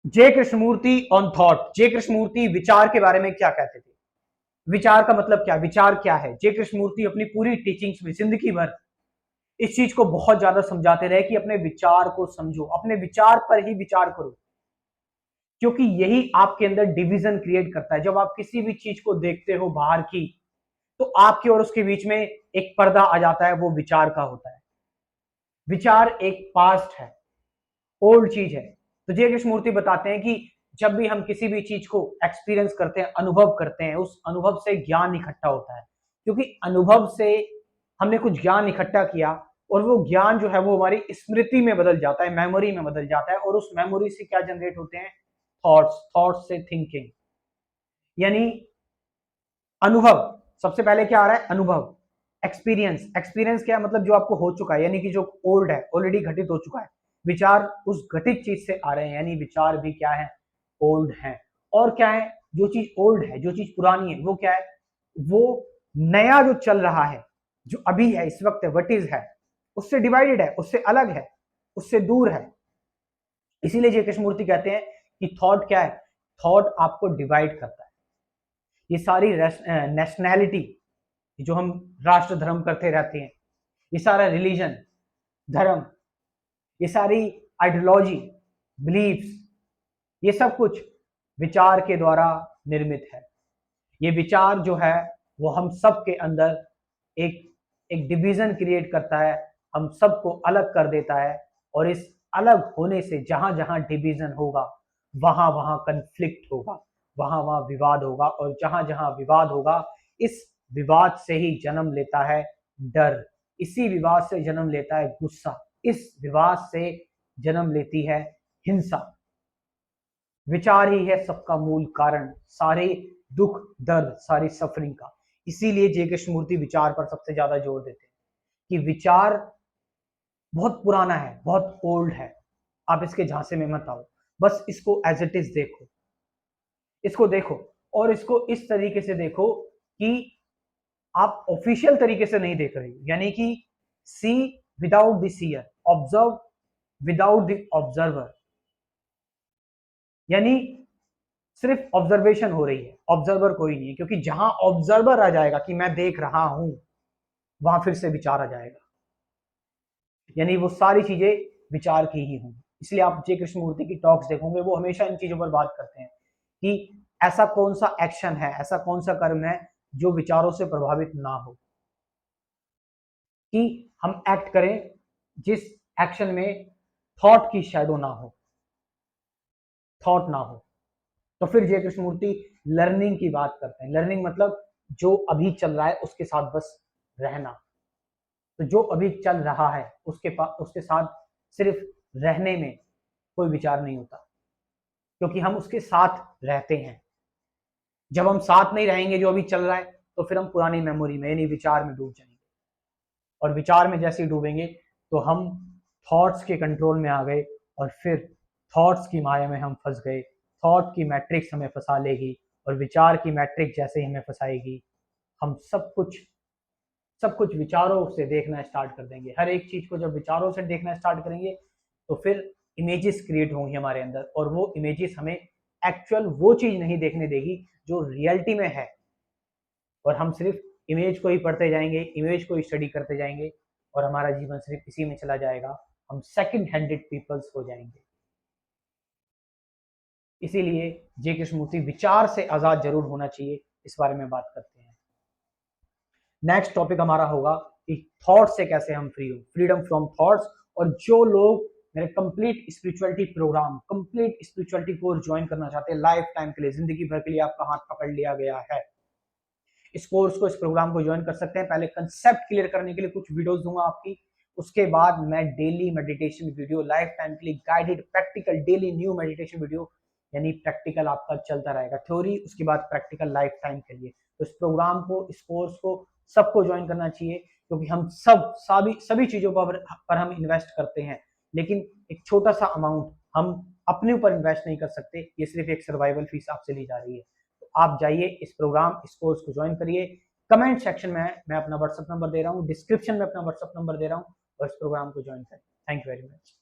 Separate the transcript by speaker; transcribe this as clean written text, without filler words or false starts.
Speaker 1: J Krishnamurti on thought. J Krishnamurti विचार के बारे में क्या कहते थे? विचार का मतलब क्या, विचार क्या है? जे कृष्णमूर्ति अपनी पूरी टीचिंग्स में जिंदगी भर इस चीज को बहुत ज्यादा समझाते रहे कि अपने विचार को समझो, अपने विचार पर ही विचार करो, क्योंकि यही आपके अंदर डिवीजन क्रिएट करता है। जब आप किसी भी चीज को देखते हो बाहर की, तो आपके और उसके बीच में एक पर्दा आ जाता है, वो विचार का होता है। विचार एक पास्ट है, ओल्ड चीज है। तो जे कृष्णमूर्ति बताते हैं कि जब भी हम किसी भी चीज को एक्सपीरियंस करते हैं, अनुभव करते हैं, उस अनुभव से ज्ञान इकट्ठा होता है, क्योंकि अनुभव से हमने कुछ ज्ञान इकट्ठा किया, और वो ज्ञान जो है वो हमारी स्मृति में बदल जाता है, मेमोरी में बदल जाता है, और उस मेमोरी से क्या जनरेट होते हैं? थॉट्स, थॉट्स से थिंकिंग। यानी अनुभव, सबसे पहले क्या आ रहा है? अनुभव। एक्सपीरियंस, एक्सपीरियंस क्या है? मतलब जो आपको हो चुका है, यानी कि जो ओल्ड है, ऑलरेडी घटित हो चुका है। विचार उस घटित चीज से आ रहे हैं, यानी विचार भी क्या है? ओल्ड है। और क्या है? जो चीज ओल्ड है, जो चीज पुरानी है, वो क्या है? वो नया जो चल रहा है, जो अभी है, इस वक्त है, वट इज है, उससे डिवाइडेड है, उससे अलग है, उससे दूर है। इसीलिए जे कृष्णमूर्ति कहते हैं कि थॉट क्या है? थॉट आपको डिवाइड करता है। ये सारी नेशनैलिटी, जो हम राष्ट्र धर्म करते रहते हैं, ये सारा रिलीजन, धर्म, ये सारी आइडियोलॉजी, बिलीफ्स, ये सब कुछ विचार के द्वारा निर्मित है। ये विचार जो है वो हम सब के अंदर एक एक डिवीजन क्रिएट करता है, हम सबको अलग कर देता है, और इस अलग होने से जहां जहां डिवीजन होगा, वहां वहां कन्फ्लिक्ट होगा, वहां वहां विवाद होगा, और जहां जहां विवाद होगा, इस विवाद से ही जन्म लेता है डर, इसी विवाद से जन्म लेता है गुस्सा, इस विवाद से जन्म लेती है हिंसा। विचार ही है सबका मूल कारण, सारे दुख दर्द, सारी सफरिंग का। इसीलिए जे कृष्णमूर्ति विचार पर सबसे ज्यादा जोर देते हैं कि विचार बहुत पुराना है, बहुत ओल्ड है, आप इसके झांसे में मत आओ, बस इसको एज इट इज देखो, इसको देखो, और इसको इस तरीके से देखो कि आप ऑफिशियल तरीके से नहीं देख रहे हो, यानी कि see without the seer, observe without the observer. यानी सिर्फ ऑब्जर्वेशन हो रही है, ऑब्जर्वर कोई नहीं है, क्योंकि जहां ऑब्जर्वर आ जाएगा कि मैं देख रहा हूं, वहां फिर से विचार आ जाएगा, यानी वो सारी चीजें विचार की ही होंगी। इसलिए आप जे कृष्णमूर्ति की टॉक्स देखोगे, वो हमेशा इन चीजों पर बात करते हैं कि ऐसा कौन सा एक्शन है, ऐसा कौन सा कर्म है जो विचारों से प्रभावित ना हो, कि हम एक्ट करें जिस एक्शन में थॉट की शैडो ना हो, थॉट ना हो। तो फिर जय कृष्णमूर्ति लर्निंग की बात करते हैं। लर्निंग मतलब जो अभी चल रहा है उसके साथ बस रहना। तो जो अभी चल रहा है उसके साथ सिर्फ रहने में कोई विचार नहीं होता, क्योंकि हम उसके साथ रहते हैं। जब हम साथ नहीं रहेंगे जो अभी चल रहा है, तो फिर हम पुरानी मेमोरी में यानी विचार में डूब जाएंगे, और विचार में जैसे ही डूबेंगे तो हम थॉट्स के कंट्रोल में आ गए, और फिर थॉट्स की माया में हम फंस गए। थॉट की मैट्रिक्स हमें फंसा लेगी, और विचार की मैट्रिक्स जैसे ही हमें फंसाएगी, हम सब कुछ विचारों से देखना स्टार्ट कर देंगे। हर एक चीज को जब विचारों से देखना स्टार्ट करेंगे, तो फिर इमेजेस क्रिएट होंगी हमारे अंदर, और वो इमेजेस हमें एक्चुअल वो चीज नहीं देखने देगी जो रियलिटी में है, और हम सिर्फ इमेज को ही पढ़ते जाएंगे, इमेज को ही स्टडी करते जाएंगे, और हमारा जीवन सिर्फ इसी में चला जाएगा, हम सेकंड हैंडेड पीपल्स हो जाएंगे। इसीलिए जे कृष्णमूर्ति विचार से आजाद जरूर होना चाहिए, इस बारे में बात करते हैं। नेक्स्ट टॉपिक हमारा होगा कि थॉट से कैसे हम फ्री हो, फ्रीडम फ्रॉम थॉट्स। और जो लोग मेरे complete spirituality programme, complete spirituality course join करना चाहते हैं लाइफ टाइम के लिए, जिंदगी भर के लिए आपका हाथ पकड़ लिया गया है, इस कोर्स को, इस प्रोग्राम को ज्वाइन कर सकते हैं। पहले कंसेप्ट क्लियर करने के लिए कुछ वीडियोस दूंगा आपकी, उसके बाद मैं daily meditation video, life time के लिए guided practical daily new meditation video, यानी प्रैक्टिकल आपका चलता रहेगा, थ्योरी उसके बाद प्रैक्टिकल लाइफ टाइम के लिए। तो इस प्रोग्राम को, इस कोर्स को सबको ज्वाइन करना चाहिए, क्योंकि हम सभी चीजों पर हम इन्वेस्ट करते हैं, लेकिन एक छोटा सा अमाउंट हम अपने ऊपर इन्वेस्ट नहीं कर सकते, ये सिर्फ एक सर्वाइवल फीस आपसे ली जा रही है। तो आप जाइए, इस प्रोग्राम, इस कोर्स को ज्वाइन करिए। कमेंट सेक्शन में मैं अपना व्हाट्सएप नंबर दे रहा हूँ, डिस्क्रिप्शन में अपना व्हाट्सएप नंबर दे रहा हूँ, और इस प्रोग्राम को ज्वाइन करें। Thank you very much.